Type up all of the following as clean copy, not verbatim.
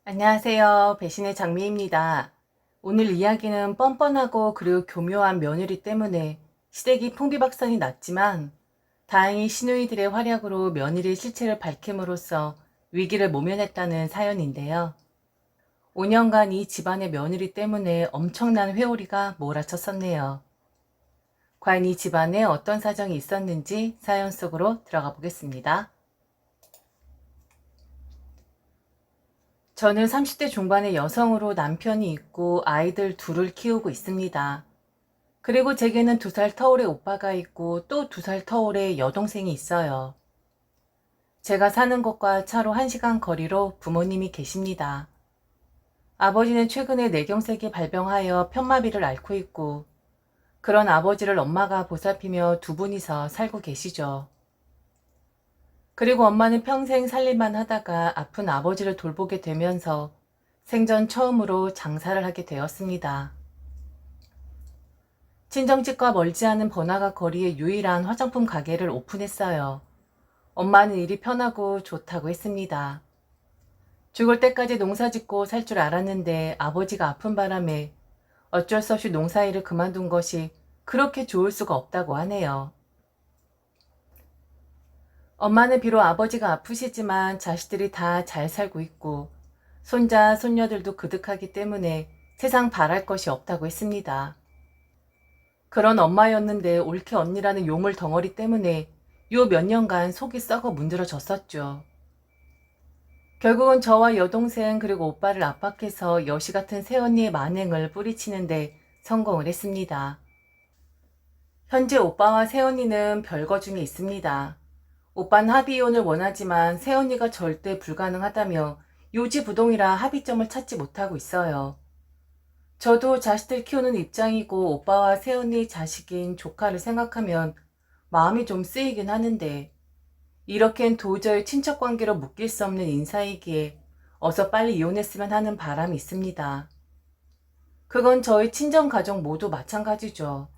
안녕하세요. 배신의 장미입니다. 오늘 이야기는 뻔뻔하고 그리고 교묘한 며느리 때문에 시댁이 풍비박산이 났지만 다행히 시누이들의 활약으로 며느리의 실체를 밝힘으로써 위기를 모면했다는 사연인데요. 5년간 이 집안의 며느리 때문에 엄청난 회오리가 몰아쳤었네요. 과연 이 집안에 어떤 사정이 있었는지 사연 속으로 들어가 보겠습니다. 저는 30대 중반의 여성으로 남편이 있고 아이들 둘을 키우고 있습니다. 그리고 제게는 2살 터울의 오빠가 있고 또 2살 터울의 여동생이 있어요. 제가 사는 곳과 차로 1시간 거리로 부모님이 계십니다. 아버지는 최근에 뇌경색이 발병하여 편마비를 앓고 있고 그런 아버지를 엄마가 보살피며 두 분이서 살고 계시죠. 그리고 엄마는 평생 살림만 하다가 아픈 아버지를 돌보게 되면서 생전 처음으로 장사를 하게 되었습니다. 친정집과 멀지 않은 번화가 거리의 유일한 화장품 가게를 오픈했어요. 엄마는 일이 편하고 좋다고 했습니다. 죽을 때까지 농사 짓고 살 줄 알았는데 아버지가 아픈 바람에 어쩔 수 없이 농사일을 그만둔 것이 그렇게 좋을 수가 없다고 하네요. 엄마는 비록 아버지가 아프시지만 자식들이 다 잘 살고 있고 손자, 손녀들도 그득하기 때문에 세상 바랄 것이 없다고 했습니다. 그런 엄마였는데 올케 언니라는 요물 덩어리 때문에 요 몇 년간 속이 썩어 문드러졌었죠. 결국은 저와 여동생 그리고 오빠를 압박해서 여시 같은 새언니의 만행을 뿌리치는데 성공을 했습니다. 현재 오빠와 새언니는 별거 중에 있습니다. 오빠는 합의 이혼을 원하지만 새언니가 절대 불가능하다며 요지부동이라 합의점을 찾지 못하고 있어요. 저도 자식들 키우는 입장이고 오빠와 새언니 자식인 조카를 생각하면 마음이 좀 쓰이긴 하는데 이렇게는 도저히 친척 관계로 묶일 수 없는 인사이기에 어서 빨리 이혼했으면 하는 바람이 있습니다. 그건 저희 친정 가족 모두 마찬가지죠.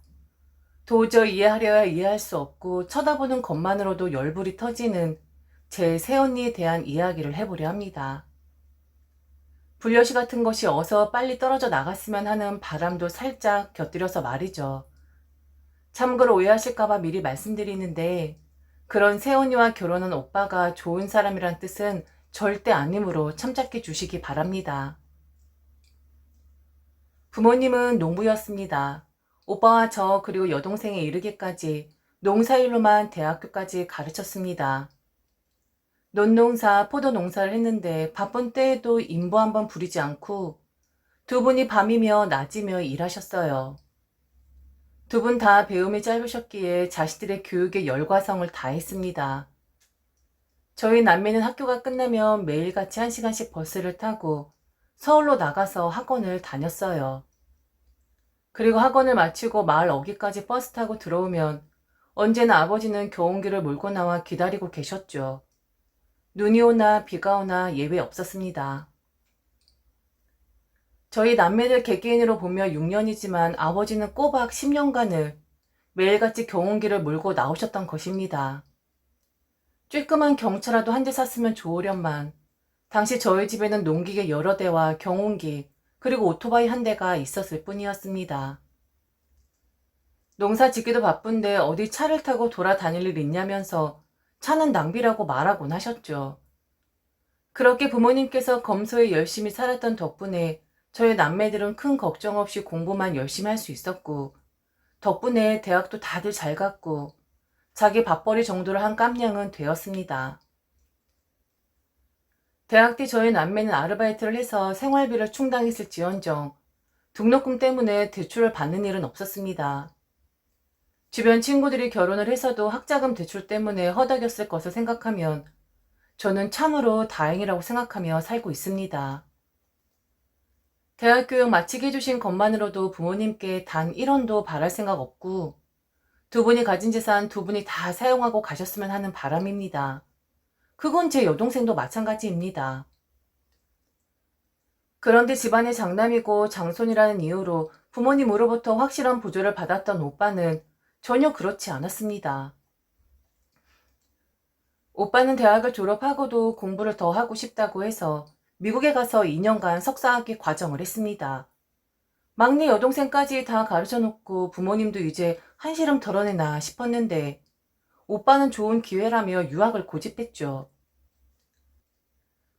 도저히 이해하려야 이해할 수 없고 쳐다보는 것만으로도 열불이 터지는 제 새언니에 대한 이야기를 해보려 합니다. 불려시 같은 것이 어서 빨리 떨어져 나갔으면 하는 바람도 살짝 곁들여서 말이죠. 참고로 오해하실까봐 미리 말씀드리는데 그런 새언니와 결혼한 오빠가 좋은 사람이란 뜻은 절대 아니므로 참작해 주시기 바랍니다. 부모님은 농부였습니다. 오빠와 저 그리고 여동생에 이르기까지 농사일로만 대학교까지 가르쳤습니다. 논농사, 포도농사를 했는데 바쁜 때에도 인보 한번 부리지 않고 두 분이 밤이며 낮이며 일하셨어요. 두 분 다 배움이 짧으셨기에 자식들의 교육에 열과성을 다했습니다. 저희 남매는 학교가 끝나면 매일같이 1시간씩 버스를 타고 서울로 나가서 학원을 다녔어요. 그리고 학원을 마치고 마을 어귀까지 버스 타고 들어오면 언제나 아버지는 교원기를 몰고 나와 기다리고 계셨죠. 눈이 오나 비가 오나 예외 없었습니다. 저희 남매들 개개인으로 보며 6년이지만 아버지는 꼬박 10년간을 매일같이 경운기를 몰고 나오셨던 것입니다. 쬐끄만 경차라도 한 대 샀으면 좋으련만 당시 저희 집에는 농기계 여러 대와 경운기 그리고 오토바이 한 대가 있었을 뿐이었습니다. 농사 짓기도 바쁜데 어디 차를 타고 돌아다닐 일 있냐면서 차는 낭비라고 말하곤 하셨죠. 그렇게 부모님께서 검소에 열심히 살았던 덕분에 저희 남매들은 큰 걱정 없이 공부만 열심히 할 수 있었고 덕분에 대학도 다들 잘 갔고 자기 밥벌이 정도를 한 깜냥은 되었습니다. 대학 때 저희 남매는 아르바이트를 해서 생활비를 충당했을지언정 등록금 때문에 대출을 받는 일은 없었습니다. 주변 친구들이 결혼을 해서도 학자금 대출 때문에 허덕였을 것을 생각하면 저는 참으로 다행이라고 생각하며 살고 있습니다. 대학 교육 마치게 해주신 것만으로도 부모님께 단 1원도 바랄 생각 없고 두 분이 가진 재산 두 분이 다 사용하고 가셨으면 하는 바람입니다. 그건 제 여동생도 마찬가지입니다. 그런데 집안의 장남이고 장손이라는 이유로 부모님으로부터 확실한 보조를 받았던 오빠는 전혀 그렇지 않았습니다. 오빠는 대학을 졸업하고도 공부를 더 하고 싶다고 해서 미국에 가서 2년간 석사학위 과정을 했습니다. 막내 여동생까지 다 가르쳐 놓고 부모님도 이제 한시름 덜어내나 싶었는데 오빠는 좋은 기회라며 유학을 고집했죠.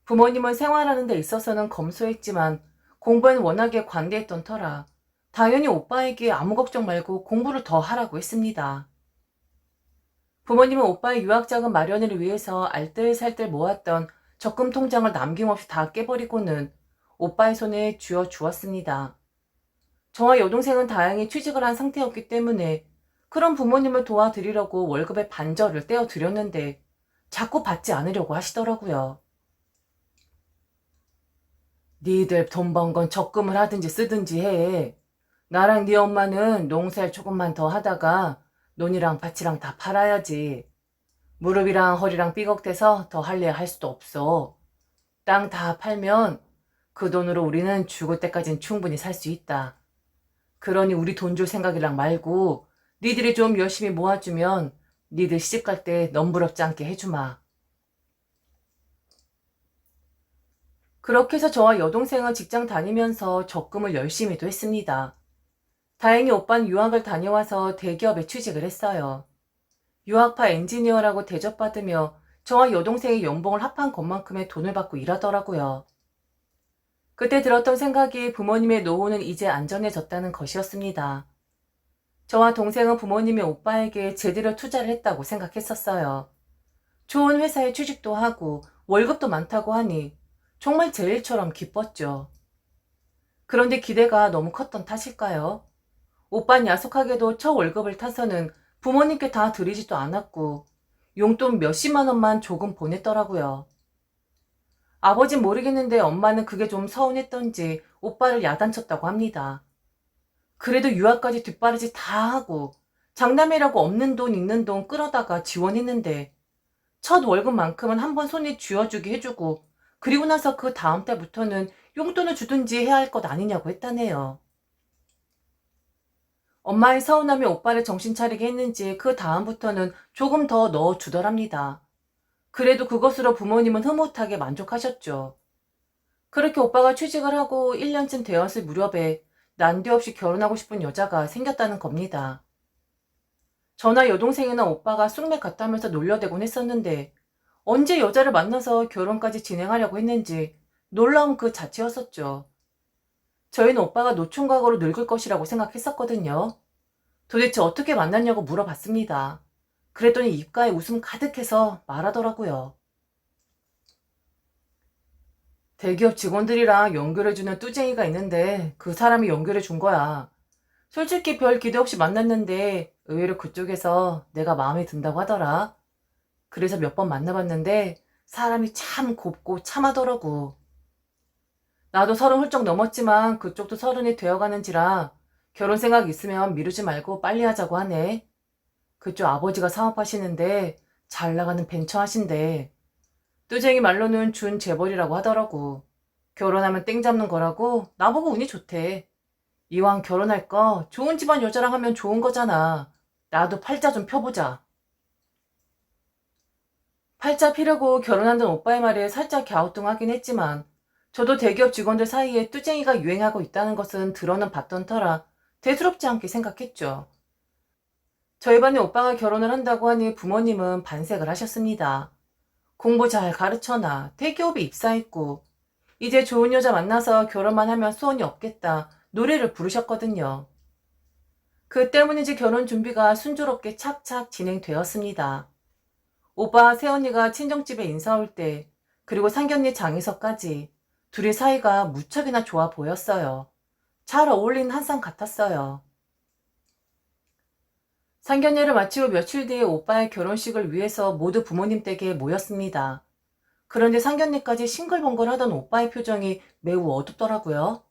부모님은 생활하는 데 있어서는 검소했지만 공부에는 워낙에 관대했던 터라 당연히 오빠에게 아무 걱정 말고 공부를 더 하라고 했습니다. 부모님은 오빠의 유학 자금 마련을 위해서 알뜰살뜰 모았던 적금 통장을 남김없이 다 깨버리고는 오빠의 손에 쥐어 주었습니다. 저와 여동생은 다행히 취직을 한 상태였기 때문에 그런 부모님을 도와드리려고 월급의 반절을 떼어드렸는데 자꾸 받지 않으려고 하시더라고요. 니들 돈 번 건 적금을 하든지 쓰든지 해. 나랑 네 엄마는 농사를 조금만 더 하다가 논이랑 밭이랑 다 팔아야지. 무릎이랑 허리랑 삐걱대서 더 할래 할 수도 없어. 땅 다 팔면 그 돈으로 우리는 죽을 때까진 충분히 살 수 있다. 그러니 우리 돈 줄 생각이랑 말고 니들이 좀 열심히 모아주면 니들 시집갈 때 넘부럽지 않게 해주마. 그렇게 해서 저와 여동생은 직장 다니면서 적금을 열심히도 했습니다. 다행히 오빠는 유학을 다녀와서 대기업에 취직을 했어요. 유학파 엔지니어라고 대접받으며 저와 여동생의 연봉을 합한 것만큼의 돈을 받고 일하더라고요. 그때 들었던 생각이 부모님의 노후는 이제 안전해졌다는 것이었습니다. 저와 동생은 부모님이 오빠에게 제대로 투자를 했다고 생각했었어요. 좋은 회사에 취직도 하고 월급도 많다고 하니 정말 제 일처럼 기뻤죠. 그런데 기대가 너무 컸던 탓일까요? 오빠는 야속하게도 첫 월급을 타서는 부모님께 다 드리지도 않았고 용돈 몇십만 원만 조금 보냈더라고요. 아버진 모르겠는데 엄마는 그게 좀 서운했던지 오빠를 야단쳤다고 합니다. 그래도 유학까지 뒷바라지 다 하고 장남이라고 없는 돈 있는 돈 끌어다가 지원했는데 첫 월급만큼은 한번 손에 쥐어주게 해주고 그리고 나서 그 다음 달부터는 용돈을 주든지 해야 할 것 아니냐고 했다네요. 엄마의 서운함이 오빠를 정신 차리게 했는지 그 다음부터는 조금 더 넣어주더랍니다. 그래도 그것으로 부모님은 흐뭇하게 만족하셨죠. 그렇게 오빠가 취직을 하고 1년쯤 되었을 무렵에 난데없이 결혼하고 싶은 여자가 생겼다는 겁니다. 저나 여동생이나 오빠가 쑥맥 갔다면서 놀려대곤 했었는데 언제 여자를 만나서 결혼까지 진행하려고 했는지 놀라운 그 자체였었죠. 저희는 오빠가 노총각으로 늙을 것이라고 생각했었거든요. 도대체 어떻게 만났냐고 물어봤습니다. 그랬더니 입가에 웃음 가득해서 말하더라고요. 대기업 직원들이랑 연결해주는 뚜쟁이가 있는데 그 사람이 연결해준 거야. 솔직히 별 기대 없이 만났는데 의외로 그쪽에서 내가 마음에 든다고 하더라. 그래서 몇 번 만나봤는데 사람이 참 곱고 참하더라고. 나도 30 훌쩍 넘었지만 그쪽도 30이 되어가는지라 결혼 생각 있으면 미루지 말고 빨리 하자고 하네. 그쪽 아버지가 사업하시는데 잘 나가는 벤처 하신대. 뚜쟁이 말로는 준 재벌이라고 하더라고. 결혼하면 땡 잡는 거라고 나보고 운이 좋대. 이왕 결혼할 거 좋은 집안 여자랑 하면 좋은 거잖아. 나도 팔자 좀 펴보자. 팔자 피려고 결혼한다는 오빠의 말에 살짝 갸우뚱하긴 했지만 저도 대기업 직원들 사이에 뚜쟁이가 유행하고 있다는 것은 들어는 봤던 터라 대수롭지 않게 생각했죠. 저희 반에 오빠가 결혼을 한다고 하니 부모님은 반색을 하셨습니다. 공부 잘 가르쳐놔. 대기업에 입사했고 이제 좋은 여자 만나서 결혼만 하면 소원이 없겠다. 노래를 부르셨거든요. 그 때문인지 결혼 준비가 순조롭게 착착 진행되었습니다. 오빠 새언니가 친정집에 인사 올 때 그리고 상견례 장에서까지 둘이 사이가 무척이나 좋아 보였어요. 잘 어울리는 한 쌍 같았어요. 상견례를 마치고 며칠 뒤에 오빠의 결혼식을 위해서 모두 부모님 댁에 모였습니다. 그런데 상견례까지 싱글벙글 하던 오빠의 표정이 매우 어둡더라고요.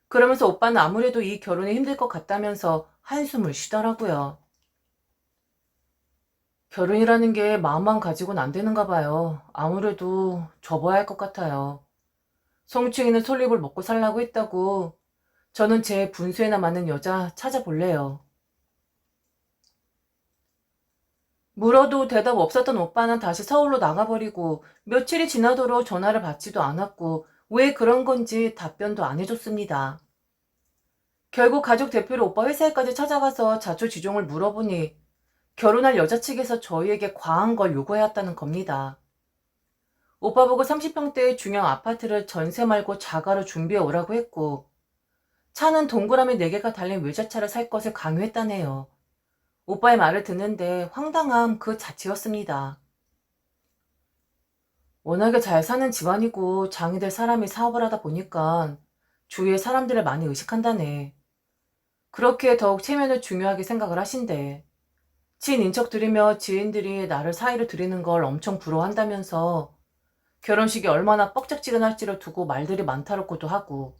그러면서 오빠는 아무래도 이 결혼이 힘들 것 같다면서 한숨을 쉬더라고요. 결혼이라는 게 마음만 가지고는 안 되는가 봐요. 아무래도 접어야 할 것 같아요. 송충이는 솔잎을 먹고 살라고 했다고 저는 제 분수에나 맞는 여자 찾아볼래요. 물어도 대답 없었던 오빠는 다시 서울로 나가버리고 며칠이 지나도록 전화를 받지도 않았고 왜 그런 건지 답변도 안 해줬습니다. 결국 가족 대표로 오빠 회사에까지 찾아가서 자초지종을 물어보니 결혼할 여자 측에서 저희에게 과한 걸 요구해왔다는 겁니다. 오빠 보고 30평대의 중형 아파트를 전세 말고 자가로 준비해 오라고 했고 차는 동그라미 4개가 달린 외제차를 살 것을 강요했다네요. 오빠의 말을 듣는데 황당함 그 자체였습니다. 워낙에 잘 사는 집안이고 장이 될 사람이 사업을 하다 보니까 주위의 사람들을 많이 의식한다네. 그렇게 더욱 체면을 중요하게 생각을 하신대. 친인척들이며 지인들이 나를 사이로 들이는 걸 엄청 부러워한다면서 결혼식이 얼마나 뻑적지근할지를 두고 말들이 많다고도 하고.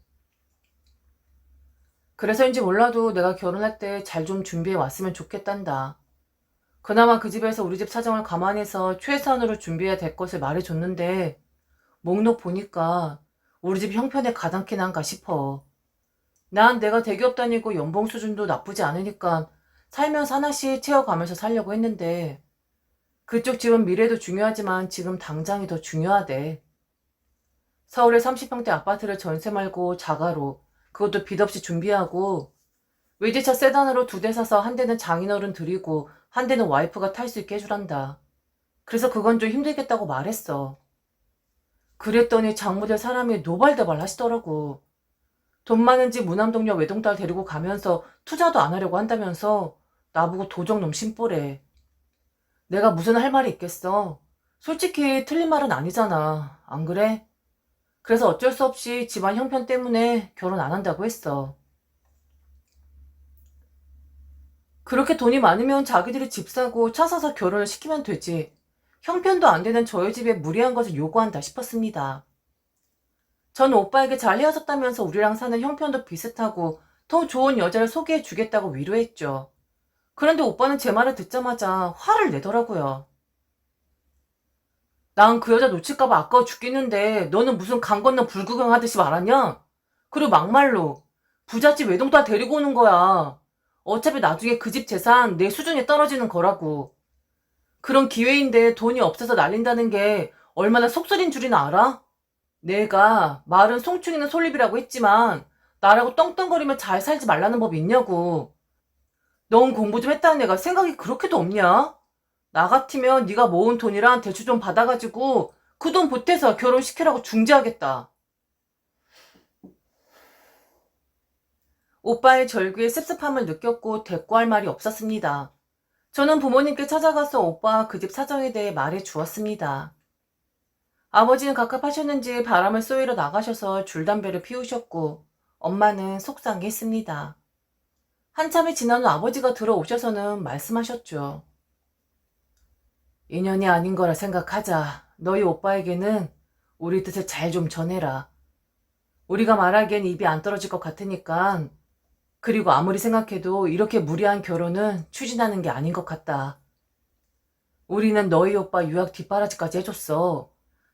그래서인지 몰라도 내가 결혼할 때 잘 좀 준비해 왔으면 좋겠단다. 그나마 그 집에서 우리 집 사정을 감안해서 최선으로 준비해야 될 것을 말해줬는데 목록 보니까 우리 집 형편에 가당키는 한가 싶어. 난 내가 대기업 다니고 연봉 수준도 나쁘지 않으니까 살면서 하나씩 채워가면서 살려고 했는데 그쪽 집은 미래도 중요하지만 지금 당장이 더 중요하대. 서울에 30평대 아파트를 전세 말고 자가로 그것도 빚 없이 준비하고 외제차 세단으로 2대 사서 한 대는 장인어른 드리고 한 대는 와이프가 탈 수 있게 해주란다. 그래서 그건 좀 힘들겠다고 말했어. 그랬더니 장모될 사람이 노발대발 하시더라고. 돈 많은 집 무남동녀 외동딸 데리고 가면서 투자도 안 하려고 한다면서 나보고 도적놈 심보래. 내가 무슨 할 말이 있겠어. 솔직히 틀린 말은 아니잖아. 안 그래? 그래서 어쩔 수 없이 집안 형편 때문에 결혼 안 한다고 했어. 그렇게 돈이 많으면 자기들이 집 사고 차 사서 결혼을 시키면 되지. 형편도 안 되는 저희 집에 무리한 것을 요구한다 싶었습니다. 전 오빠에게 잘 헤어졌다면서 우리랑 사는 형편도 비슷하고 더 좋은 여자를 소개해 주겠다고 위로했죠. 그런데 오빠는 제 말을 듣자마자 화를 내더라고요. 난 그 여자 놓칠까봐 아까워 죽겠는데 너는 무슨 강 건너 불구경 하듯이 말하냐? 그리고 막말로 부잣집 외동딸 데리고 오는 거야. 어차피 나중에 그 집 재산 내 수준에 떨어지는 거라고. 그런 기회인데 돈이 없어서 날린다는 게 얼마나 속설인 줄이나 알아? 내가 말은 송충이는 솔잎이라고 했지만 나라고 떵떵거리며 잘 살지 말라는 법이 있냐고. 넌 공부 좀 했다는 애가 생각이 그렇게도 없냐? 나 같으면 네가 모은 돈이랑 대출 좀 받아가지고 그 돈 보태서 결혼시키라고 중재하겠다. 오빠의 절규에 씁씁함을 느꼈고 대꾸할 말이 없었습니다. 저는 부모님께 찾아가서 오빠와 그 집 사정에 대해 말해 주었습니다. 아버지는 갑갑하셨는지 바람을 쏘이러 나가셔서 줄담배를 피우셨고 엄마는 속상해했습니다. 한참이 지난 후 아버지가 들어오셔서는 말씀하셨죠. 인연이 아닌 거라 생각하자. 너희 오빠에게는 우리 뜻을 잘 좀 전해라. 우리가 말하기엔 입이 안 떨어질 것 같으니까. 그리고 아무리 생각해도 이렇게 무리한 결혼은 추진하는 게 아닌 것 같다. 우리는 너희 오빠 유학 뒷바라지까지 해줬어.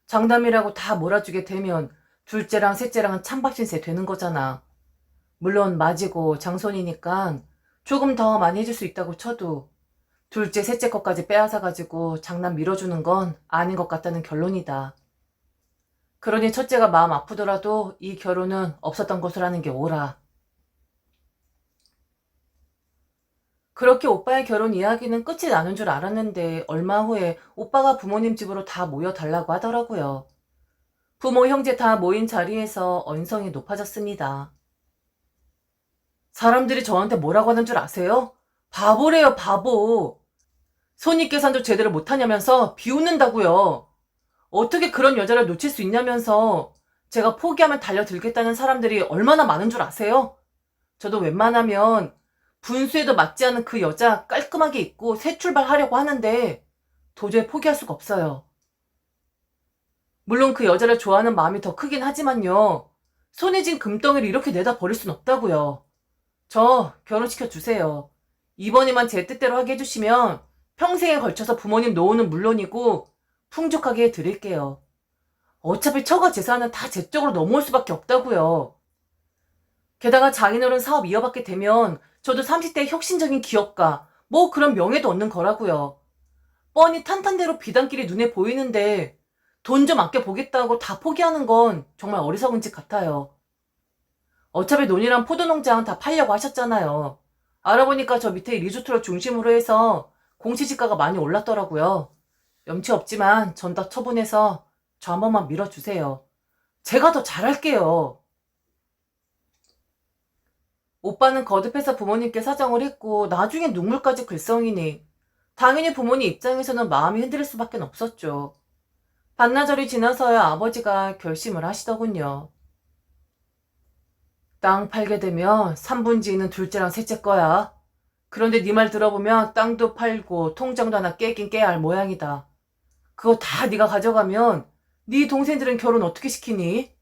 장담이라고 다 몰아주게 되면 둘째랑 셋째랑은 찬밥 신세 되는 거잖아. 물론 맞이고 장손이니까 조금 더 많이 해줄 수 있다고 쳐도 둘째 셋째 것까지 빼앗아가지고 장남 밀어주는 건 아닌 것 같다는 결론이다. 그러니 첫째가 마음 아프더라도 이 결혼은 없었던 것을 하는 게 옳아. 그렇게 오빠의 결혼 이야기는 끝이 나는 줄 알았는데 얼마 후에 오빠가 부모님 집으로 다 모여달라고 하더라고요. 부모 형제 다 모인 자리에서 언성이 높아졌습니다. 사람들이 저한테 뭐라고 하는 줄 아세요? 바보래요, 바보. 손익 계산도 제대로 못하냐면서 비웃는다고요. 어떻게 그런 여자를 놓칠 수 있냐면서 제가 포기하면 달려들겠다는 사람들이 얼마나 많은 줄 아세요? 저도 웬만하면 분수에도 맞지 않은 그 여자 깔끔하게 입고 새 출발하려고 하는데 도저히 포기할 수가 없어요. 물론 그 여자를 좋아하는 마음이 더 크긴 하지만요. 손에 쥔 금덩이를 이렇게 내다 버릴 순 없다고요. 저 결혼시켜 주세요. 이번에만 제 뜻대로 하게 해주시면 평생에 걸쳐서 부모님 노후는 물론이고 풍족하게 해드릴게요. 어차피 처가 재산은 다 제 쪽으로 넘어올 수밖에 없다고요. 게다가 장인어른 사업 이어받게 되면 저도 30대 혁신적인 기업가 뭐 그런 명예도 얻는 거라고요. 뻔히 탄탄대로 비단길이 눈에 보이는데 돈 좀 아껴보겠다고 다 포기하는 건 정말 어리석은 짓 같아요. 어차피 논이랑 포도농장 다 팔려고 하셨잖아요. 알아보니까 저 밑에 리조트를 중심으로 해서 공시지가가 많이 올랐더라고요. 염치 없지만 전 다 처분해서 저 한 번만 밀어주세요. 제가 더 잘할게요. 오빠는 거듭해서 부모님께 사정을 했고 나중에 눈물까지 글썽이니 당연히 부모님 입장에서는 마음이 흔들릴 수밖에 없었죠. 반나절이 지나서야 아버지가 결심을 하시더군요. 땅 팔게 되면 3분지는 둘째랑 셋째 거야. 그런데 네 말 들어보면 땅도 팔고 통장도 하나 깨긴 깨야 할 모양이다. 그거 다 네가 가져가면 네 동생들은 결혼 어떻게 시키니?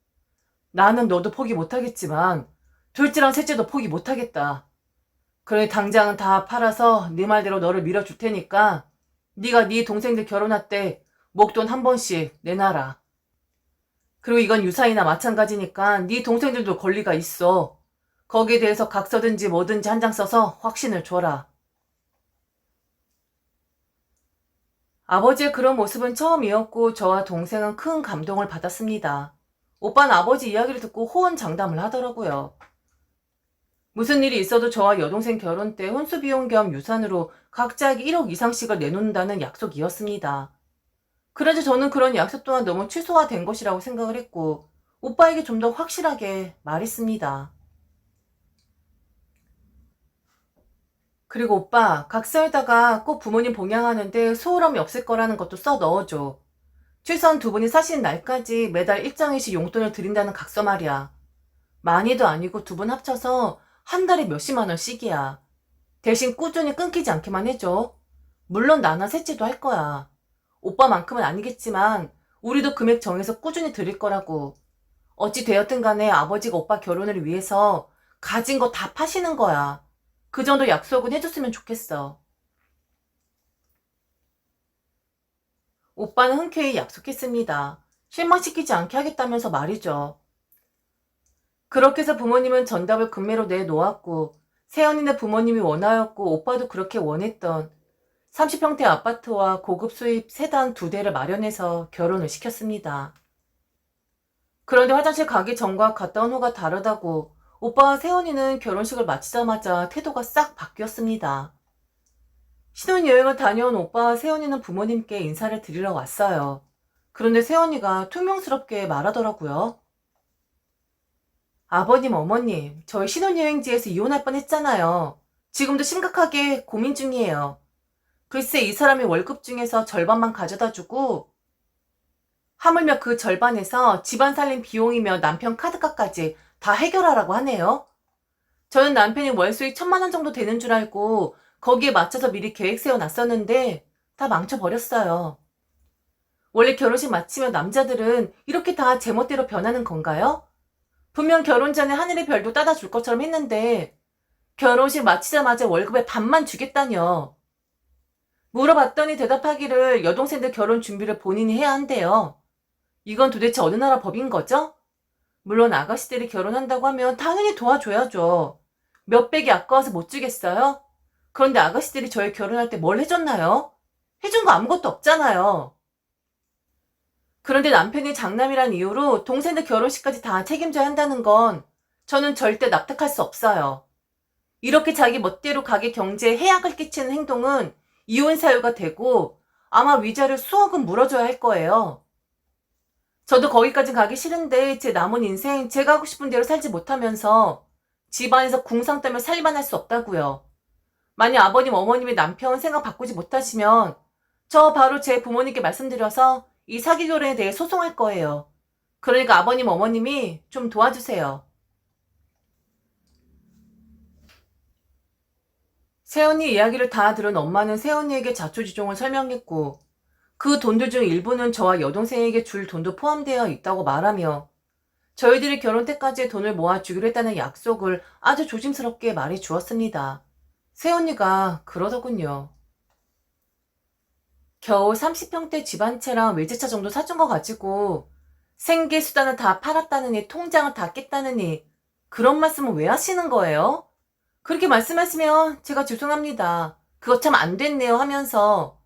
나는 너도 포기 못하겠지만 둘째랑 셋째도 포기 못하겠다. 그래 당장은 다 팔아서 네 말대로 너를 밀어줄 테니까 네가 네 동생들 결혼할 때 목돈 한 번씩 내놔라. 그리고 이건 유사이나 마찬가지니까 네 동생들도 권리가 있어. 거기에 대해서 각서든지 뭐든지 한 장 써서 확신을 줘라. 아버지의 그런 모습은 처음이었고 저와 동생은 큰 감동을 받았습니다. 오빠는 아버지 이야기를 듣고 호언장담을 하더라고요. 무슨 일이 있어도 저와 여동생 결혼 때 혼수 비용 겸 유산으로 각자에게 1억 이상씩을 내놓는다는 약속이었습니다. 그래서 저는 그런 약속 또한 너무 취소화된 것이라고 생각을 했고 오빠에게 좀 더 확실하게 말했습니다. 그리고 오빠, 각서에다가 꼭 부모님 봉양하는데 소홀함이 없을 거라는 것도 써 넣어줘. 최소한 두 분이 사시는 날까지 매달 일정일씩 용돈을 드린다는 각서 말이야. 많이도 아니고 두 분 합쳐서 한 달에 몇십만 원씩이야. 대신 꾸준히 끊기지 않게만 해줘. 물론 나나 셋째도 할 거야. 오빠만큼은 아니겠지만 우리도 금액 정해서 꾸준히 드릴 거라고. 어찌 되었든 간에 아버지가 오빠 결혼을 위해서 가진 거 다 파시는 거야. 그 정도 약속은 해줬으면 좋겠어. 오빠는 흔쾌히 약속했습니다. 실망시키지 않게 하겠다면서 말이죠. 그렇게 해서 부모님은 전답을 금매로 내놓았고 세연이네 부모님이 원하였고 오빠도 그렇게 원했던 30평대 아파트와 고급 수입 세단 2대를 마련해서 결혼을 시켰습니다. 그런데 화장실 가기 전과 갔다 온 후가 다르다고 오빠와 세연이는 결혼식을 마치자마자 태도가 싹 바뀌었습니다. 신혼여행을 다녀온 오빠와 세연이는 부모님께 인사를 드리러 왔어요. 그런데 세연이가 퉁명스럽게 말하더라고요. 아버님, 어머님, 저희 신혼여행지에서 이혼할 뻔했잖아요. 지금도 심각하게 고민 중이에요. 글쎄 이 사람이 월급 중에서 절반만 가져다 주고 하물며 그 절반에서 집안 살림 비용이며 남편 카드값까지 다 해결하라고 하네요. 저는 남편이 월 수익 1,000만 원 정도 되는 줄 알고 거기에 맞춰서 미리 계획 세워놨었는데 다 망쳐버렸어요. 원래 결혼식 마치면 남자들은 이렇게 다 제멋대로 변하는 건가요? 분명 결혼 전에 하늘의 별도 따다 줄 것처럼 했는데 결혼식 마치자마자 월급의 반만 주겠다뇨. 물어봤더니 대답하기를 여동생들 결혼 준비를 본인이 해야 한대요. 이건 도대체 어느 나라 법인 거죠? 물론 아가씨들이 결혼한다고 하면 당연히 도와줘야죠. 몇백이 아까워서 못 주겠어요? 그런데 아가씨들이 저희 결혼할 때 뭘 해줬나요? 해준 거 아무것도 없잖아요. 그런데 남편이 장남이란 이유로 동생들 결혼식까지 다 책임져야 한다는 건 저는 절대 납득할 수 없어요. 이렇게 자기 멋대로 가게 경제에 해악을 끼치는 행동은 이혼 사유가 되고 아마 위자료 수억은 물어줘야 할 거예요. 저도 거기까지 가기 싫은데 제 남은 인생 제가 하고 싶은 대로 살지 못하면서 집안에서 궁상 때문에 살만 할 수 없다고요. 만약 아버님 어머님이 남편 생각 바꾸지 못하시면 저 바로 제 부모님께 말씀드려서 이 사기 결혼에 대해 소송할 거예요. 그러니까 아버님 어머님이 좀 도와주세요. 세연이 이야기를 다 들은 엄마는 세연이에게 자초지종을 설명했고 그 돈들 중 일부는 저와 여동생에게 줄 돈도 포함되어 있다고 말하며 저희들이 결혼 때까지 돈을 모아주기로 했다는 약속을 아주 조심스럽게 말해 주었습니다. 세연이가 그러더군요. 겨우 30평대 집 한 채랑 외제차 정도 사준 거 가지고 생계수단을 다 팔았다느니 통장을 다 깼다느니 그런 말씀은 왜 하시는 거예요? 그렇게 말씀하시면 제가 죄송합니다. 그거 참 안 됐네요 하면서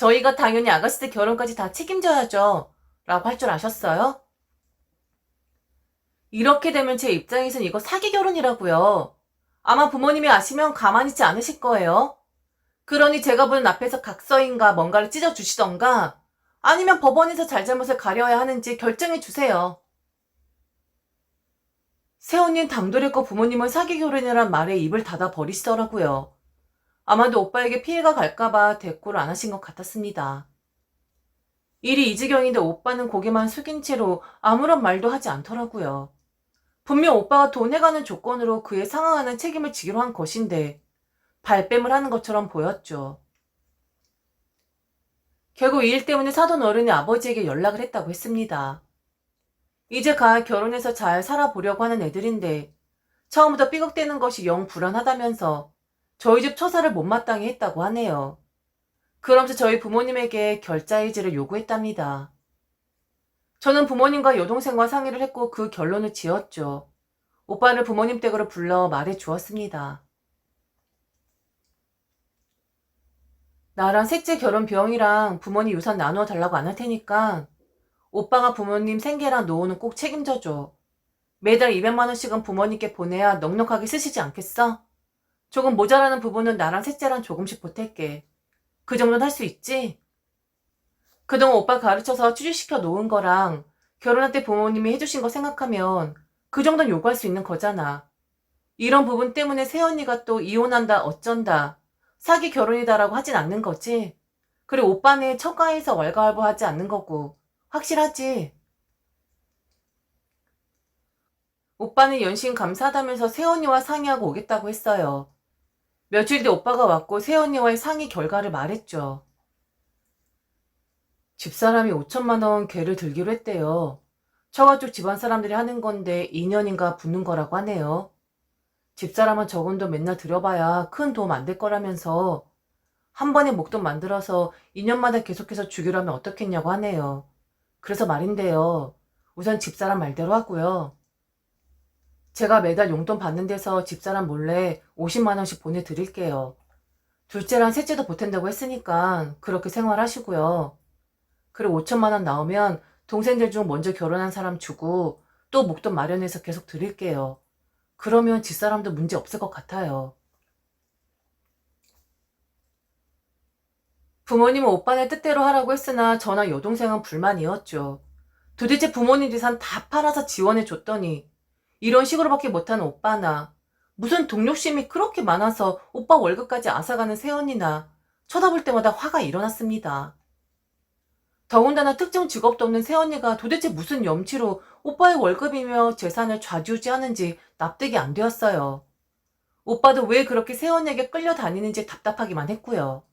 저희가 당연히 아가씨들 결혼까지 다 책임져야죠. 라고 할 줄 아셨어요? 이렇게 되면 제 입장에선 이거 사기 결혼이라고요. 아마 부모님이 아시면 가만히 있지 않으실 거예요. 그러니 제가 보는 앞에서 각서인가 뭔가를 찢어주시던가 아니면 법원에서 잘잘못을 가려야 하는지 결정해 주세요. 새언니는 당돌했고 부모님은 사기 결혼이란 말에 입을 닫아 버리시더라고요. 아마도 오빠에게 피해가 갈까봐 대꾸를 안 하신 것 같았습니다. 일이 이 지경인데 오빠는 고개만 숙인 채로 아무런 말도 하지 않더라고요. 분명 오빠가 돈 해가는 조건으로 그에 상응하는 책임을 지기로 한 것인데 발뺌을 하는 것처럼 보였죠. 결국 이 일 때문에 사돈 어른이 아버지에게 연락을 했다고 했습니다. 이제 가 결혼해서 잘 살아보려고 하는 애들인데 처음부터 삐걱대는 것이 영 불안하다면서 저희 집 처사를 못마땅히 했다고 하네요. 그러면서 저희 부모님에게 결자해지를 요구했답니다. 저는 부모님과 여동생과 상의를 했고 그 결론을 지었죠. 오빠를 부모님 댁으로 불러 말해 주었습니다. 나랑 셋째 결혼 비용이랑 부모님 유산 나누어 달라고 안 할 테니까 오빠가 부모님 생계랑 노후는 꼭 책임져줘. 매달 200만 원씩은 부모님께 보내야 넉넉하게 쓰시지 않겠어? 조금 모자라는 부분은 나랑 셋째랑 조금씩 보탤게. 그 정도는 할 수 있지? 그동안 오빠 가르쳐서 취직시켜 놓은 거랑 결혼할 때 부모님이 해주신 거 생각하면 그 정도는 요구할 수 있는 거잖아. 이런 부분 때문에 새언니가 또 이혼한다 어쩐다 사기 결혼이다라고 하진 않는 거지. 그리고 오빠는 처가에서 왈가왈부하지 않는 거고 확실하지. 오빠는 연신 감사하다면서 새언니와 상의하고 오겠다고 했어요. 며칠 뒤 오빠가 왔고 새언니와의 상의 결과를 말했죠. 집사람이 5천만 원 걔를 들기로 했대요. 처가 쪽 집안 사람들이 하는 건데 2년인가 붙는 거라고 하네요. 집사람은 적은 돈 맨날 들여봐야 큰 도움 안 될 거라면서 한 번에 목돈 만들어서 2년마다 계속해서 주기로 하면 어떻겠냐고 하네요. 그래서 말인데요. 우선 집사람 말대로 하고요. 제가 매달 용돈 받는 데서 집사람 몰래 50만 원씩 보내드릴게요. 둘째랑 셋째도 보탠다고 했으니까 그렇게 생활하시고요. 그리고 5천만 원 나오면 동생들 중 먼저 결혼한 사람 주고 또 목돈 마련해서 계속 드릴게요. 그러면 집사람도 문제 없을 것 같아요. 부모님은 오빠네 뜻대로 하라고 했으나 저나 여동생은 불만이었죠. 도대체 부모님 재산 다 팔아서 지원해 줬더니 이런 식으로밖에 못하는 오빠나 무슨 동력심이 그렇게 많아서 오빠 월급까지 앗아가는 새언니나 쳐다볼 때마다 화가 일어났습니다. 더군다나 특정 직업도 없는 새언니가 도대체 무슨 염치로 오빠의 월급이며 재산을 좌지우지하는지 납득이 안 되었어요. 오빠도 왜 그렇게 새언니에게 끌려다니는지 답답하기만 했고요.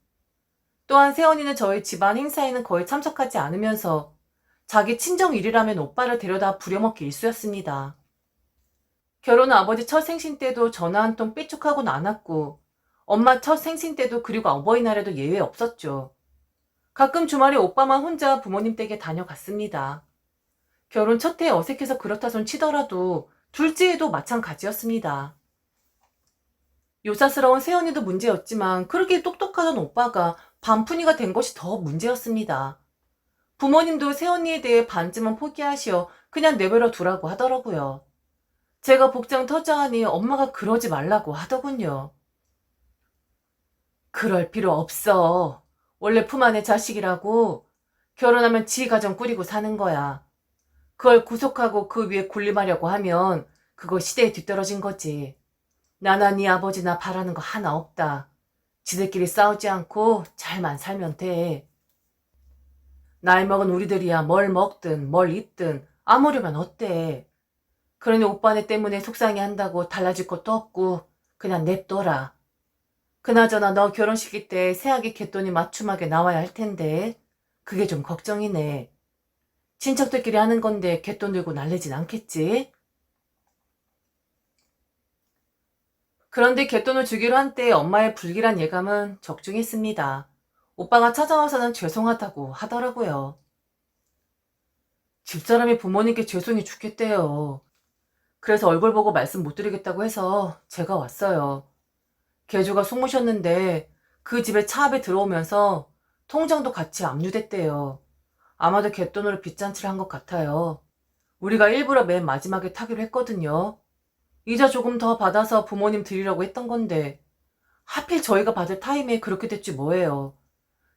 또한 새언니는 저희 집안 행사에는 거의 참석하지 않으면서 자기 친정 일이라면 오빠를 데려다 부려먹기 일쑤였습니다. 결혼 후 아버지 첫 생신 때도 전화 한 통 삐죽하고는 않았고 엄마 첫 생신 때도 그리고 어버이날에도 예외 없었죠. 가끔 주말에 오빠만 혼자 부모님 댁에 다녀갔습니다. 결혼 첫 해에 어색해서 그렇다 손 치더라도 둘째에도 마찬가지였습니다. 요사스러운 새언니도 문제였지만 그렇게 똑똑하던 오빠가 반푼이가 된 것이 더 문제였습니다. 부모님도 새언니에 대해 반쯤은 포기하시어 그냥 내버려 두라고 하더라고요. 제가 복장 터자하니 엄마가 그러지 말라고 하더군요. 그럴 필요 없어. 원래 품 안의 자식이라고. 결혼하면 지 가정 꾸리고 사는 거야. 그걸 구속하고 그 위에 군림하려고 하면 그거 시대에 뒤떨어진 거지. 나나 네 아버지나 바라는 거 하나 없다. 지들끼리 싸우지 않고 잘만 살면 돼. 나이 먹은 우리들이야 뭘 먹든 뭘 입든 아무려면 어때. 그러니 오빠네 때문에 속상해 한다고 달라질 것도 없고 그냥 냅둬라. 그나저나 너 결혼식일 때 새아기 갯돈이 맞춤하게 나와야 할 텐데 그게 좀 걱정이네. 친척들끼리 하는 건데 갯돈 들고 날리진 않겠지? 그런데 갯돈을 주기로 한 때 엄마의 불길한 예감은 적중했습니다. 오빠가 찾아와서는 죄송하다고 하더라고요. 집사람이 부모님께 죄송해 죽겠대요. 그래서 얼굴 보고 말씀 못 드리겠다고 해서 제가 왔어요. 개주가 속무셨는데 그 집에 차 앞에 들어오면서 통장도 같이 압류됐대요. 아마도 갯돈으로 빚잔치를 한 것 같아요. 우리가 일부러 맨 마지막에 타기로 했거든요. 이자 조금 더 받아서 부모님 드리려고 했던 건데 하필 저희가 받을 타임에 그렇게 됐지 뭐예요.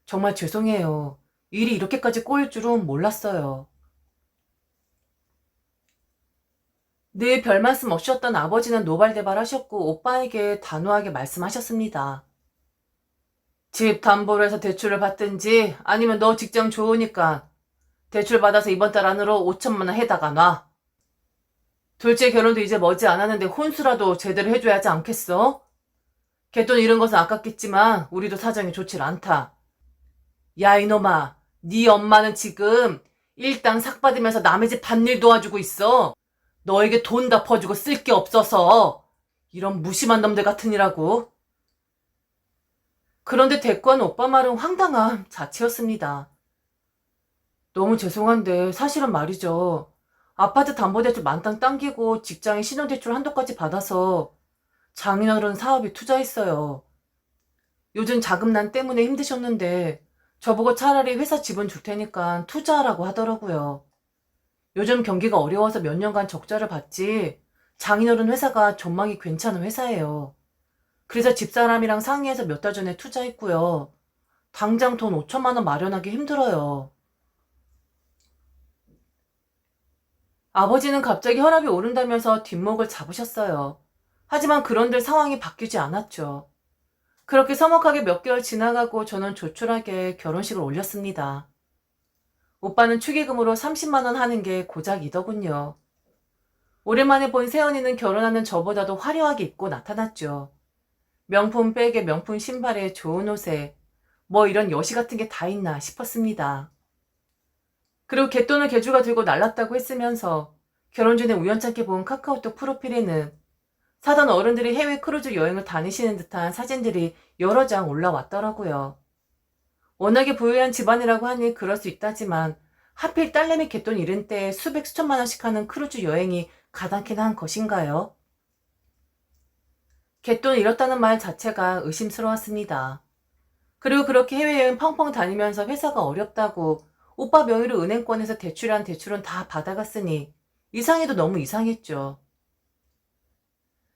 정말 죄송해요. 일이 이렇게까지 꼬일 줄은 몰랐어요. 늘 별말씀 없이었던 아버지는 노발대발하셨고 오빠에게 단호하게 말씀하셨습니다. 집 담보로 해서 대출을 받든지 아니면 너 직장 좋으니까 대출 받아서 이번 달 안으로 5천만 원 해다가 놔. 둘째 결혼도 이제 머지 않았는데 혼수라도 제대로 해줘야 하지 않겠어? 갯돈 잃은 것은 아깝겠지만 우리도 사정이 좋질 않다. 야 이놈아, 네 엄마는 지금 일당 삭 받으면서 남의 집 밭일 도와주고 있어. 너에게 돈 다 퍼주고 쓸 게 없어서 이런 무심한 놈들 같으니라고. 그런데 대꾸한 오빠 말은 황당함 자체였습니다. 너무 죄송한데 사실은 말이죠. 아파트 담보대출 만땅 당기고 직장에 신용대출 한도까지 받아서 장인어른 사업에 투자했어요. 요즘 자금난 때문에 힘드셨는데 저보고 차라리 회사 지분 줄 테니까 투자하라고 하더라고요. 요즘 경기가 어려워서 몇 년간 적자를 봤지 장인어른 회사가 전망이 괜찮은 회사예요. 그래서 집사람이랑 상의해서 몇 달 전에 투자했고요. 당장 돈 5천만 원 마련하기 힘들어요. 아버지는 갑자기 혈압이 오른다면서 뒷목을 잡으셨어요. 하지만 그런들 상황이 바뀌지 않았죠. 그렇게 서먹하게 몇 개월 지나가고 저는 조촐하게 결혼식을 올렸습니다. 오빠는 축의금으로 30만 원 하는 게 고작이더군요. 오랜만에 본 세연이는 결혼하는 저보다도 화려하게 입고 나타났죠. 명품 백에 명품 신발에 좋은 옷에 뭐 이런 여시 같은 게 다 있나 싶었습니다. 그리고 갯돈을 개주가 들고 날랐다고 했으면서 결혼 전에 우연찮게 본 카카오톡 프로필에는 사돈 어른들이 해외 크루즈 여행을 다니시는 듯한 사진들이 여러 장 올라왔더라고요. 워낙에 부유한 집안이라고 하니 그럴 수 있다지만 하필 딸내미 갯돈 잃은 때에 수백 수천만 원씩 하는 크루즈 여행이 가당키나 한 것인가요? 갯돈 잃었다는 말 자체가 의심스러웠습니다. 그리고 그렇게 해외여행 펑펑 다니면서 회사가 어렵다고 오빠 명의로 은행권에서 대출한 대출은 다 받아갔으니 이상해도 너무 이상했죠.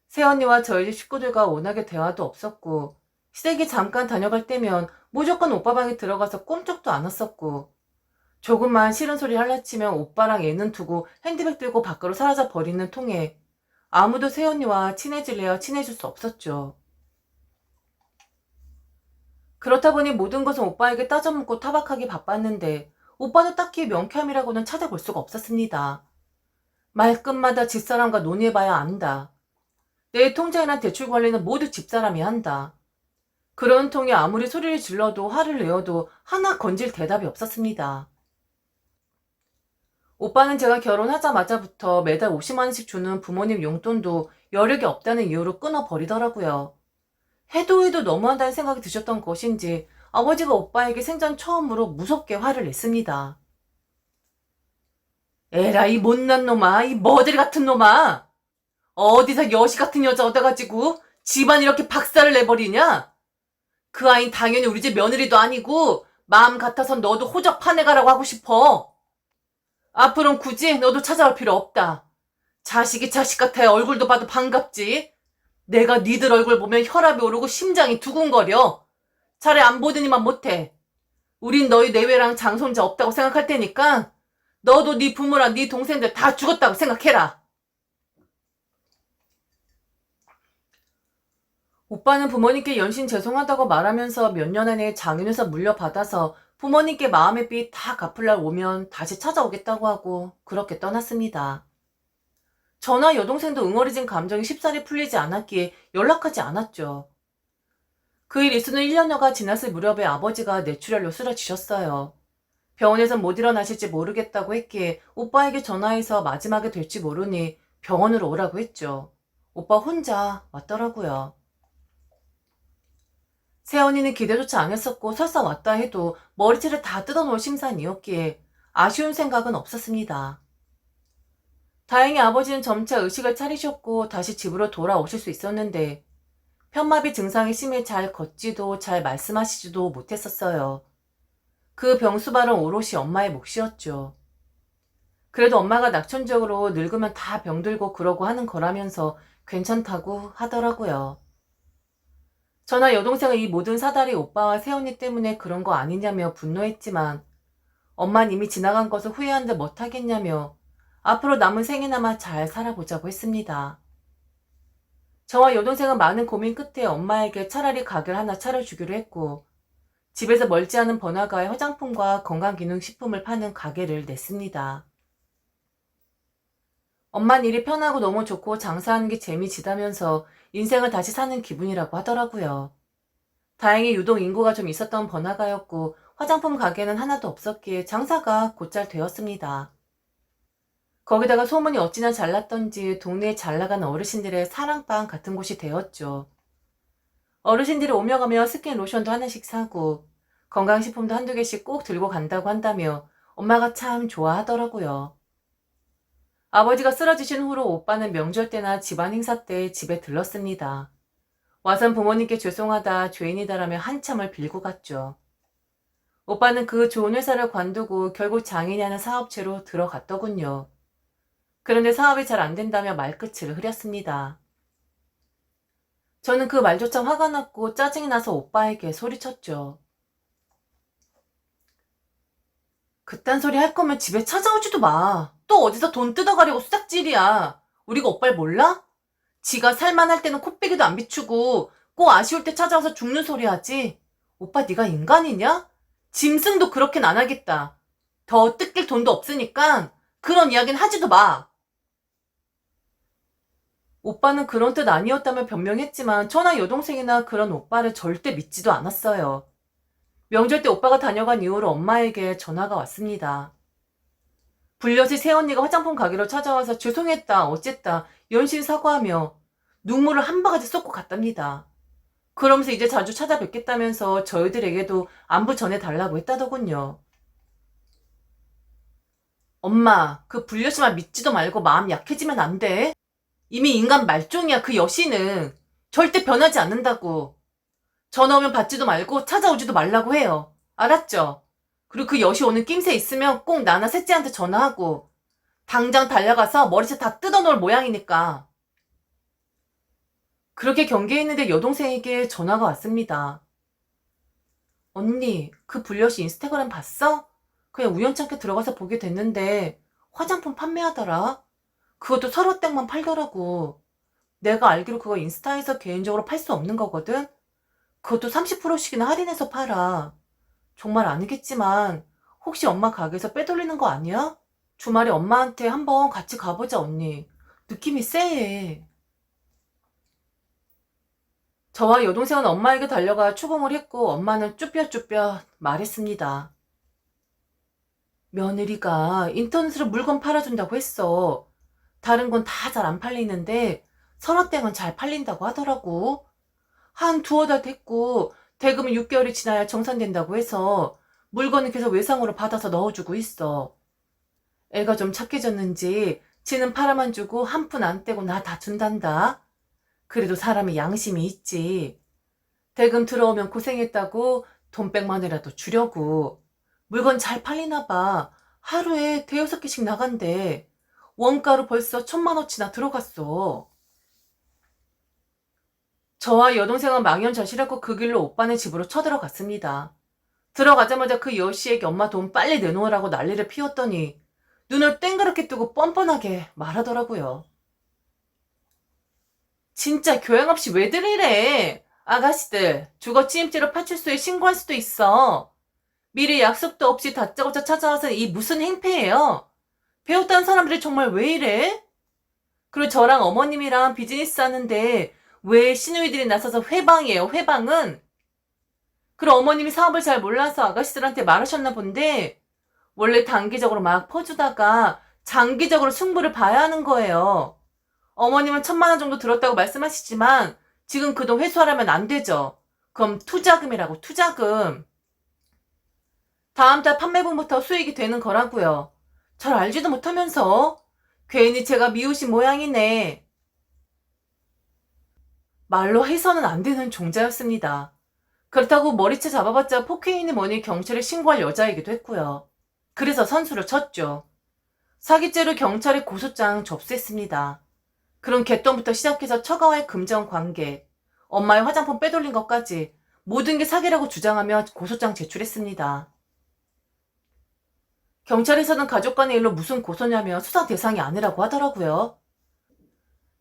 새언니와 저희 집 식구들과 워낙에 대화도 없었고 시댁에 잠깐 다녀갈 때면 무조건 오빠 방에 들어가서 꼼짝도 않았었고 조금만 싫은 소리 할라치면 오빠랑 애는 두고 핸드백 들고 밖으로 사라져 버리는 통에 아무도 새언니와 친해질래야 친해질 수 없었죠. 그렇다 보니 모든 것은 오빠에게 따져묻고 타박하기 바빴는데 오빠도 딱히 명쾌함이라고는 찾아볼 수가 없었습니다. 말끝마다 집사람과 논의해봐야 안다. 내 통장이나 대출 관리는 모두 집사람이 한다. 그런 통에 아무리 소리를 질러도 화를 내어도 하나 건질 대답이 없었습니다. 오빠는 제가 결혼하자마자부터 매달 50만 원씩 주는 부모님 용돈도 여력이 없다는 이유로 끊어버리더라고요. 해도 너무한다는 생각이 드셨던 것인지 아버지가 오빠에게 생전 처음으로 무섭게 화를 냈습니다. 에라 이 못난 놈아, 이 머저리 같은 놈아. 어디서 여시 같은 여자 얻어가지고 집안 이렇게 박살을 내버리냐? 그 아이는 당연히 우리 집 며느리도 아니고 마음 같아선 너도 호적 파내가라고 하고 싶어. 앞으로는 굳이 너도 찾아올 필요 없다. 자식이 자식 같아야 얼굴도 봐도 반갑지. 내가 니들 얼굴 보면 혈압이 오르고 심장이 두근거려. 차라리 안 보더니만 못해. 우린 너희 내외랑 장손자 없다고 생각할 테니까 너도 네 부모랑 네 동생들 다 죽었다고 생각해라. 오빠는 부모님께 연신 죄송하다고 말하면서 몇 년 안에 장인회사 물려받아서 부모님께 마음의 빚 다 갚을 날 오면 다시 찾아오겠다고 하고 그렇게 떠났습니다. 저나 여동생도 응어리진 감정이 쉽사리 풀리지 않았기에 연락하지 않았죠. 그 일 있은 후 1년여가 지났을 무렵에 아버지가 뇌출혈로 쓰러지셨어요. 병원에선 못 일어나실지 모르겠다고 했기에 오빠에게 전화해서 마지막에 될지 모르니 병원으로 오라고 했죠. 오빠 혼자 왔더라고요. 새언니는 기대조차 안 했었고 설사 왔다 해도 머리채를 다 뜯어놓을 심산이었기에 아쉬운 생각은 없었습니다. 다행히 아버지는 점차 의식을 차리셨고 다시 집으로 돌아오실 수 있었는데 편마비 증상이 심해 잘 걷지도 잘 말씀하시지도 못했었어요. 그 병수발은 오롯이 엄마의 몫이었죠. 그래도 엄마가 낙천적으로 늙으면 다 병들고 그러고 하는 거라면서 괜찮다고 하더라고요. 저나 여동생은 이 모든 사달이 오빠와 새언니 때문에 그런 거 아니냐며 분노했지만 엄만 이미 지나간 것을 후회하는데 못하겠냐며 앞으로 남은 생이나마 잘 살아보자고 했습니다. 저와 여동생은 많은 고민 끝에 엄마에게 차라리 가게를 하나 차려주기로 했고 집에서 멀지 않은 번화가에 화장품과 건강기능식품을 파는 가게를 냈습니다. 엄만 일이 편하고 너무 좋고 장사하는 게 재미지다면서 인생을 다시 사는 기분이라고 하더라고요. 다행히 유독 인구가 좀 있었던 번화가였고 화장품 가게는 하나도 없었기에 장사가 곧잘 되었습니다. 거기다가 소문이 어찌나 잘났던지 동네에 잘나가는 어르신들의 사랑방 같은 곳이 되었죠. 어르신들이 오며 가며 스킨 로션도 하나씩 사고 건강식품도 한두 개씩 꼭 들고 간다고 한다며 엄마가 참 좋아하더라고요. 아버지가 쓰러지신 후로 오빠는 명절 때나 집안 행사 때 집에 들렀습니다. 와선 부모님께 죄송하다, 죄인이다라며 한참을 빌고 갔죠. 오빠는 그 좋은 회사를 관두고 결국 장인이라는 사업체로 들어갔더군요. 그런데 사업이 잘 안 된다며 말끝을 흐렸습니다. 저는 그 말조차 화가 났고 짜증이 나서 오빠에게 소리쳤죠. 그딴 소리 할 거면 집에 찾아오지도 마. 또 어디서 돈 뜯어가려고 수작질이야. 우리가 오빠를 몰라? 지가 살만할 때는 코빼기도 안 비추고 꼭 아쉬울 때 찾아와서 죽는 소리 하지. 오빠 네가 인간이냐? 짐승도 그렇게는 안 하겠다. 더 뜯길 돈도 없으니까 그런 이야기는 하지도 마. 오빠는 그런 뜻 아니었다며 변명했지만 저나 여동생이나 그런 오빠를 절대 믿지도 않았어요. 명절 때 오빠가 다녀간 이후로 엄마에게 전화가 왔습니다. 불려시 새언니가 화장품 가게로 찾아와서 죄송했다 어쨌다 연신 사과하며 눈물을 한 바가지 쏟고 갔답니다. 그러면서 이제 자주 찾아뵙겠다면서 저희들에게도 안부 전해달라고 했다더군요. 엄마, 그 불려시만 믿지도 말고 마음 약해지면 안 돼. 이미 인간 말종이야 그 여신은. 절대 변하지 않는다고. 전화 오면 받지도 말고 찾아오지도 말라고 해요. 알았죠? 그리고 그 여시 오는 낌새 있으면 꼭 나나 셋째한테 전화하고 당장 달려가서 머리채 다 뜯어놓을 모양이니까. 그렇게 경계했는데 여동생에게 전화가 왔습니다. 언니, 그 불려시 인스타그램 봤어? 그냥 우연찮게 들어가서 보게 됐는데 화장품 판매하더라. 그것도 서로땡만 팔더라고. 내가 알기로 그거 인스타에서 개인적으로 팔 수 없는 거거든? 그것도 30%씩이나 할인해서 팔아. 정말 아니겠지만 혹시 엄마 가게에서 빼돌리는 거 아니야? 주말에 엄마한테 한번 같이 가보자 언니. 느낌이 쎄해. 저와 여동생은 엄마에게 달려가 추궁을 했고 엄마는 쭈뼛쭈뼛 말했습니다. 며느리가 인터넷으로 물건 팔아준다고 했어. 다른 건 다 잘 안 팔리는데 설화땡은 잘 팔린다고 하더라고. 한 두어 달 됐고 대금은 6개월이 지나야 정산된다고 해서 물건을 계속 외상으로 받아서 넣어주고 있어. 애가 좀 착해졌는지 지는 팔아만 주고 한 푼 안 떼고 나 다 준단다. 그래도 사람이 양심이 있지. 대금 들어오면 고생했다고 돈백만이라도 주려고. 물건 잘 팔리나 봐. 하루에 대여섯 개씩 나간대. 원가로 벌써 1,000만 원치나 들어갔어. 저와 여동생은 망연자실하고 그 길로 오빠네 집으로 쳐들어갔습니다. 들어가자마자 그 여씨에게 엄마 돈 빨리 내놓으라고 난리를 피웠더니 눈을 땡그랗게 뜨고 뻔뻔하게 말하더라고요. 진짜 교양 없이 왜들 이래? 아가씨들, 주거침입죄로 파출소에 신고할 수도 있어. 미리 약속도 없이 다짜고짜 찾아와서 이 무슨 행패예요? 배웠다는 사람들이 정말 왜 이래? 그리고 저랑 어머님이랑 비즈니스 하는데 왜 시누이들이 나서서 회방이에요, 회방은? 그리고 어머님이 사업을 잘 몰라서 아가씨들한테 말하셨나 본데 원래 단기적으로 막 퍼주다가 장기적으로 승부를 봐야 하는 거예요. 어머님은 1,000만 원 정도 들었다고 말씀하시지만 지금 그 돈 회수하려면 안 되죠. 그럼 투자금이라고 투자금. 다음 달 판매분부터 수익이 되는 거라고요. 잘 알지도 못하면서 괜히 제가 미우신 모양이네. 말로 해서는 안 되는 종자였습니다. 그렇다고 머리채 잡아봤자 폭행이니 뭐니 경찰에 신고할 여자이기도 했고요. 그래서 선수를 쳤죠. 사기죄로 경찰에 고소장 접수했습니다. 그럼 개똥부터 시작해서 처가와의 금전 관계, 엄마의 화장품 빼돌린 것까지 모든 게 사기라고 주장하며 고소장 제출했습니다. 경찰에서는 가족 간의 일로 무슨 고소냐며 수사 대상이 아니라고 하더라고요.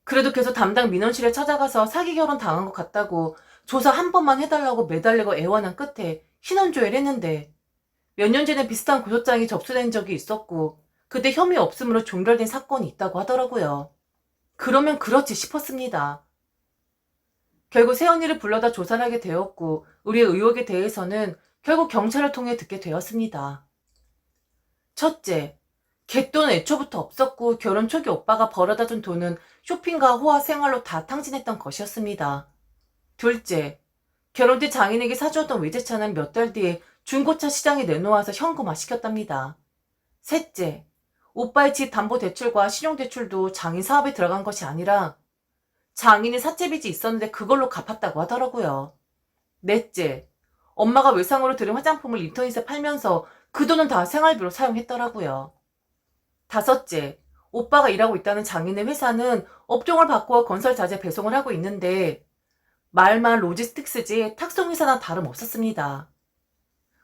그래도 계속 담당 민원실에 찾아가서 사기 결혼 당한 것 같다고 조사 한 번만 해달라고 매달리고 애원한 끝에 신원조회를 했는데 몇 년 전에 비슷한 고소장이 접수된 적이 있었고 그때 혐의 없음으로 종결된 사건이 있다고 하더라고요. 그러면 그렇지 싶었습니다. 결국 새언니를 불러다 조사를 하게 되었고 우리의 의혹에 대해서는 결국 경찰을 통해 듣게 되었습니다. 첫째, 갯돈은 애초부터 없었고 결혼 초기 오빠가 벌어다 준 돈은 쇼핑과 호화 생활로 다 탕진했던 것이었습니다. 둘째, 결혼 뒤 장인에게 사주었던 외제차는 몇 달 뒤에 중고차 시장에 내놓아서 현금화 시켰답니다. 셋째, 오빠의 집 담보대출과 신용대출도 장인 사업에 들어간 것이 아니라 장인이 사채빚이 있었는데 그걸로 갚았다고 하더라고요. 넷째, 엄마가 외상으로 들인 화장품을 인터넷에 팔면서 그 돈은 다 생활비로 사용했더라고요. 다섯째, 오빠가 일하고 있다는 장인의 회사는 업종을 바꾸어 건설 자재 배송을 하고 있는데 말만 로지스틱스지 탁송회사나 다름없었습니다.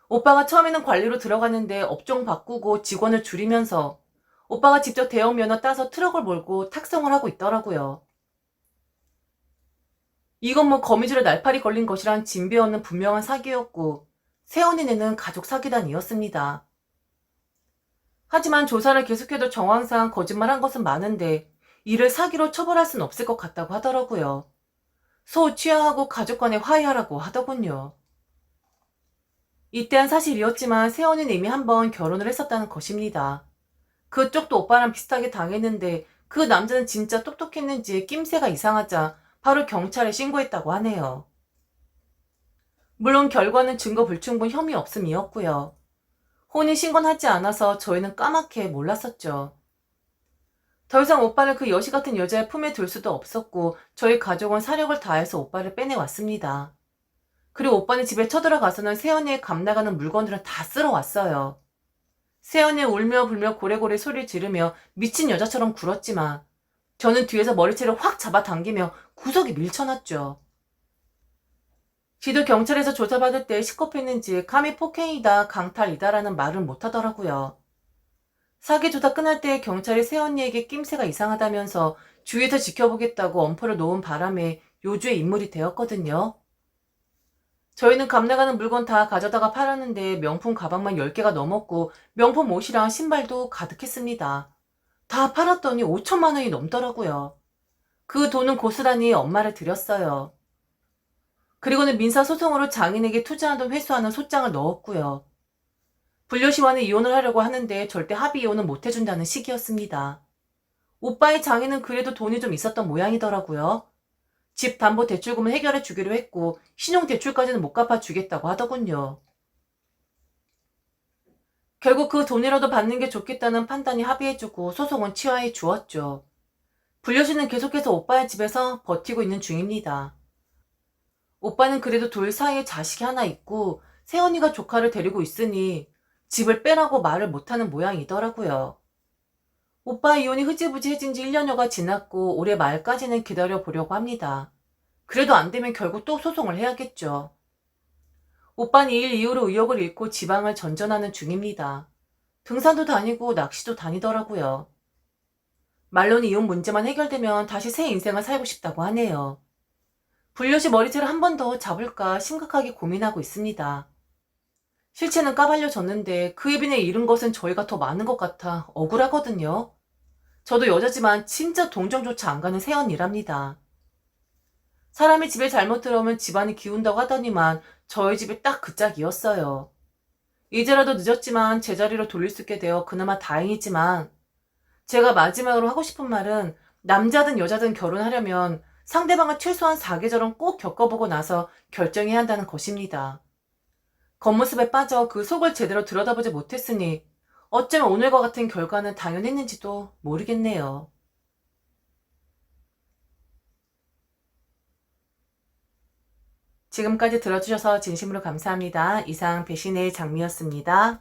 오빠가 처음에는 관리로 들어갔는데 업종 바꾸고 직원을 줄이면서 오빠가 직접 대형 면허 따서 트럭을 몰고 탁송을 하고 있더라고요. 이건 뭐 거미줄에 날파리 걸린 것이란 진배 없는 분명한 사기였고 새언니네는 가족 사기단이었습니다. 하지만 조사를 계속해도 정황상 거짓말한 것은 많은데 이를 사기로 처벌할 수는 없을 것 같다고 하더라고요. 소 취하하고 가족 간에 화해하라고 하더군요. 이때한 사실이었지만 새언니는 이미 한 번 결혼을 했었다는 것입니다. 그쪽도 오빠랑 비슷하게 당했는데 그 남자는 진짜 똑똑했는지 낌새가 이상하자 바로 경찰에 신고했다고 하네요. 물론 결과는 증거 불충분 혐의 없음이었고요. 혼인신고는 하지 않아서 저희는 까맣게 몰랐었죠. 더 이상 오빠를 그 여시 같은 여자의 품에 둘 수도 없었고 저희 가족은 사력을 다해서 오빠를 빼내왔습니다. 그리고 오빠네 집에 쳐들어가서는 새언니의 값나가는 물건들은 다 쓸어왔어요. 새언니 울며 불며 고래고래 소리를 지르며 미친 여자처럼 굴었지만 저는 뒤에서 머리채를 확 잡아당기며 구석에 밀쳐놨죠. 지도 경찰에서 조사받을 때 시겁했는지 감히 폭행이다 강탈이다라는 말은 못하더라고요. 사기 조사 끝날 때 경찰이 새언니에게 낌새가 이상하다면서 주위에서 지켜보겠다고 엄포를 놓은 바람에 요주의 인물이 되었거든요. 저희는 값나가는 물건 다 가져다가 팔았는데 명품 가방만 10개가 넘었고 명품 옷이랑 신발도 가득했습니다. 다 팔았더니 5천만 원이 넘더라고요. 그 돈은 고스란히 엄마를 드렸어요. 그리고는 민사소송으로 장인에게 투자한 돈 회수하는 소장을 넣었고요. 불효시와는 이혼을 하려고 하는데 절대 합의 이혼은 못해준다는 식이었습니다. 오빠의 장인은 그래도 돈이 좀 있었던 모양이더라고요. 집 담보 대출금은 해결해 주기로 했고 신용 대출까지는 못 갚아주겠다고 하더군요. 결국 그 돈이라도 받는 게 좋겠다는 판단이 합의해주고 소송은 취하해 주었죠. 불효씨는 계속해서 오빠의 집에서 버티고 있는 중입니다. 오빠는 그래도 둘 사이에 자식이 하나 있고 새언니가 조카를 데리고 있으니 집을 빼라고 말을 못하는 모양이더라고요. 오빠 이혼이 흐지부지해진 지 1년여가 지났고 올해 말까지는 기다려보려고 합니다. 그래도 안 되면 결국 또 소송을 해야겠죠. 오빠는 이 일 이후로 의욕을 잃고 지방을 전전하는 중입니다. 등산도 다니고 낚시도 다니더라고요. 말로는 이혼 문제만 해결되면 다시 새 인생을 살고 싶다고 하네요. 불효시 머리채를 한 번 더 잡을까 심각하게 고민하고 있습니다. 실체는 까발려졌는데 그 입인에 잃은 것은 저희가 더 많은 것 같아 억울하거든요. 저도 여자지만 진짜 동정조차 안 가는 새언니랍니다. 사람이 집에 잘못 들어오면 집안이 기운다고 하더니만 저희 집이 딱 그 짝이었어요. 이제라도 늦었지만 제자리로 돌릴 수 있게 되어 그나마 다행이지만 제가 마지막으로 하고 싶은 말은 남자든 여자든 결혼하려면 상대방을 최소한 4계절은 꼭 겪어보고 나서 결정해야 한다는 것입니다. 겉모습에 빠져 그 속을 제대로 들여다보지 못했으니 어쩌면 오늘과 같은 결과는 당연했는지도 모르겠네요. 지금까지 들어주셔서 진심으로 감사합니다. 이상 배신의 장미였습니다.